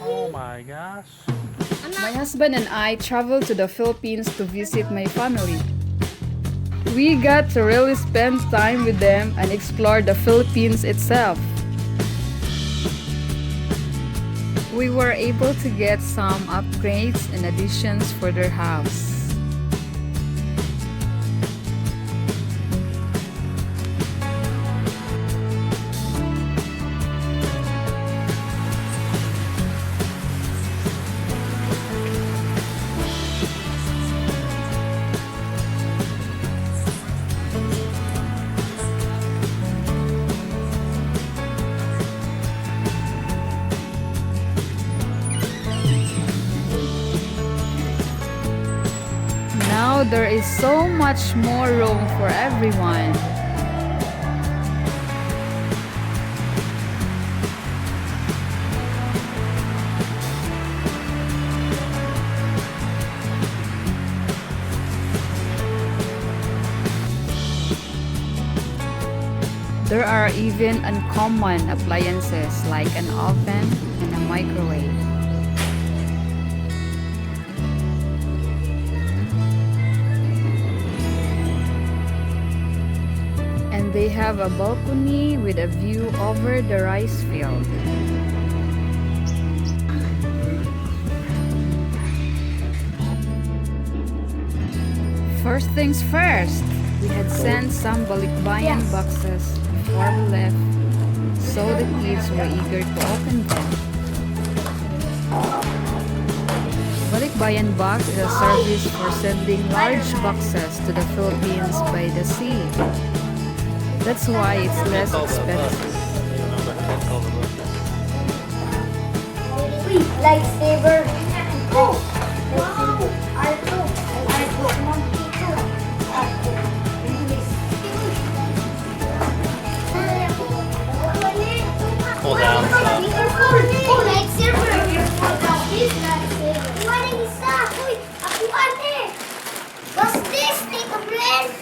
Oh my gosh. My husband and I traveled to the Philippines to visit my family. We got to really spend time with them and explore the Philippines itself. We were able to get some upgrades and additions for their house. Now there is so much more room for everyone. There are even uncommon appliances like an oven and a microwave. And they have a balcony with a view over the rice field. First things first, we had sent some Balikbayan boxes before we left, so the kids were eager to open them. Balikbayan box is a service for sending large boxes to the Philippines by the sea. That's why it's less expensive. Lightsaber. Oh, wow. Arto. Pull down some. Oh, lightsaber. This lightsaber. What is that? Uy, ako ate. What's this? Take a blend.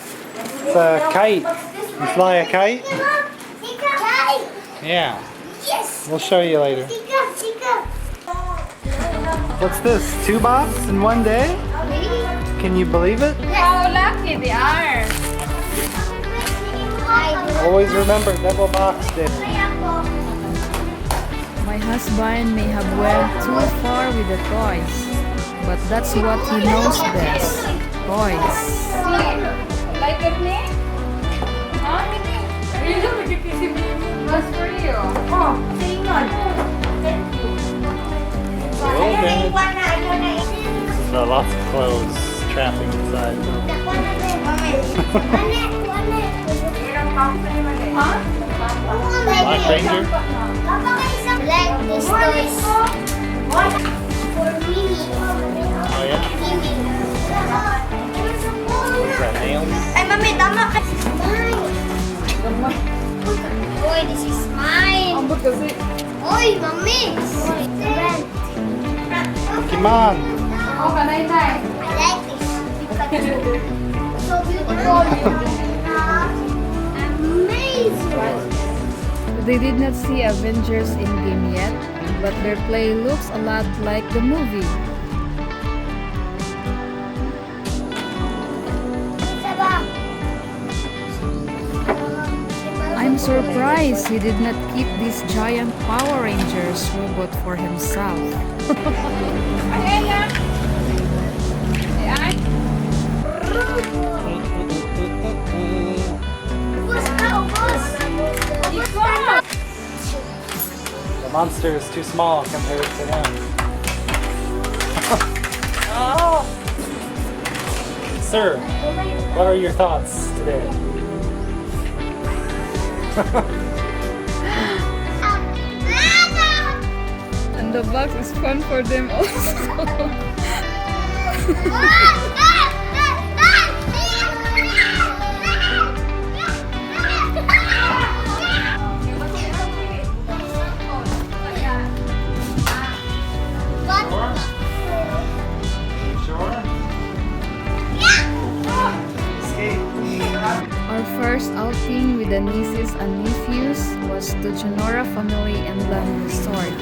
It's a kite. You fly a kite? Kite. Yeah. Yes. We'll show you later. Sika. What's this? 2 box in one day? Can you believe it? How lucky they are! Always remember double box day. My husband may have went too far with the toys, but that's what he knows best. Toys. Like it me? Huh? What's for you? Oh, sing on. So lots of clothes trapping inside. Black Ranger? Like this toys. For Mimi. Oh yeah? Mimi. Is that nails? Ay, mami, tama ka. This is mine. Oy, this is mine. Ambot kasi. Oy, mami. Pokemon! Oh, kanay-nay. I like this. So beautiful. Amazing. They did not see Avengers in-game yet, but their play looks a lot like the movie. I'm surprised he did not keep this giant Power Rangers robot for himself. Ayan na. Ayan. The monster is too small compared to him. Oh. Sir, what are your thoughts today? And the box is fun for them also. Our first outing with the nieces and nephews was to Junora Family Inland Resort.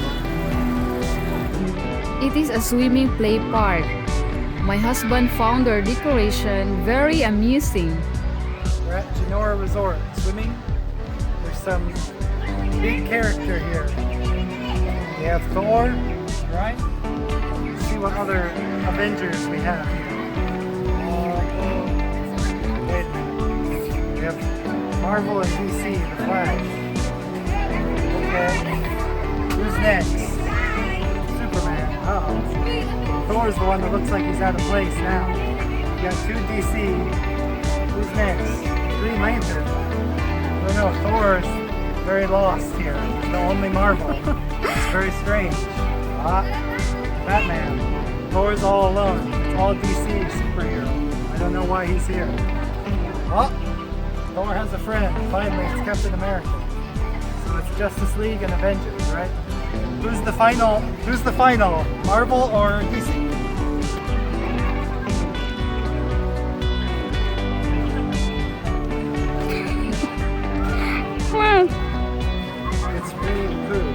It is a swimming play park. My husband found our decoration very amusing. We're at Junora Resort swimming. There's some big character here. We have Thor, right? Let's see what other Avengers we have here. Wait a minute. We have Marvel and DC, the Flash. Okay. Who's next? Superman. Uh-oh. Thor's the one that looks like he's out of place now. We got 2 DC. Who's next? Green Lantern. I don't know, Thor's very lost here. He's the only Marvel. It's very strange. Batman. Thor's all alone. It's all DC superhero. I don't know why he's here. Oh, Thor has a friend. Finally, it's Captain America. So it's Justice League and Avengers, right? Who's the final? Marvel or DC? Well, It's really cool.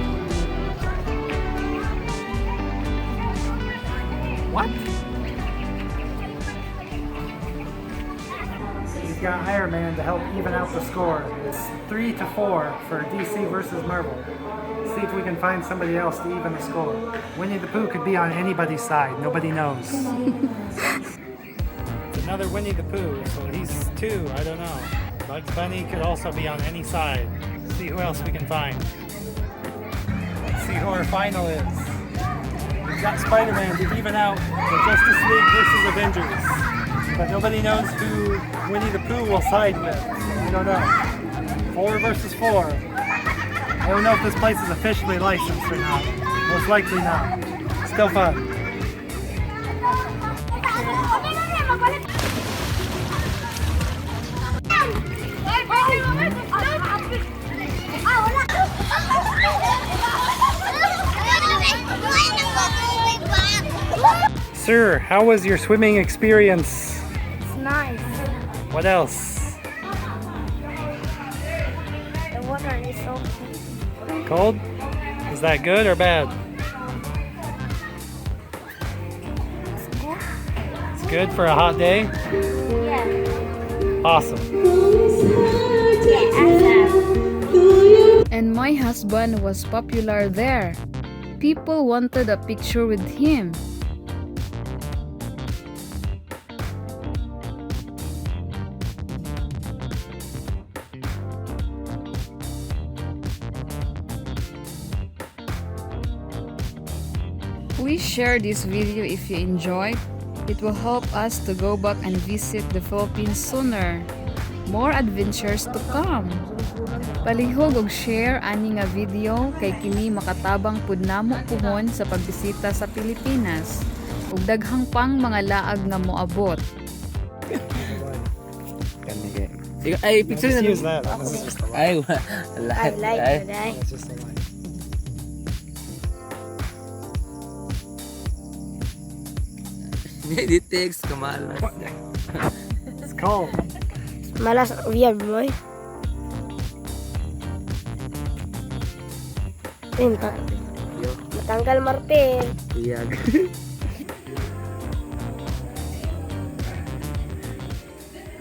What? He's got Iron Man to help even out the score. It's 3-4 for DC versus Marvel. See if we can find somebody else to even the score. Winnie the Pooh could be on anybody's side. Nobody knows. It's another Winnie the Pooh, so he's 2. I don't know. Bugs Bunny could also be on any side. Let's see who else we can find. Let's see who our final is. We've got Spider-Man to even out the Justice League versus Avengers. But nobody knows who Winnie the Pooh will side with. We don't know. 4 versus 4. I don't know if this place is officially licensed or not. Most likely not. Still fun. Sir, how was your swimming experience? It's nice. What else? The water is so Cold? Is that good or bad? It's good for a hot day? Yeah. Awesome. and my husband was popular there. People wanted a picture with him. Please share this video if you enjoyed. It will help us to go back and visit the Philippines sooner. More adventures to come. Palihog og share ani nga video kay kini makatabang pud namo puhon sa pagbisita sa Pilipinas ug daghang pang mga laag nga moabot. Ay, picture Just na use that. This is just a Ay, I like it. It's just a line. Hindi text, kamala. It's cold. Malas weird boy. Matanggal marpel. Iyag.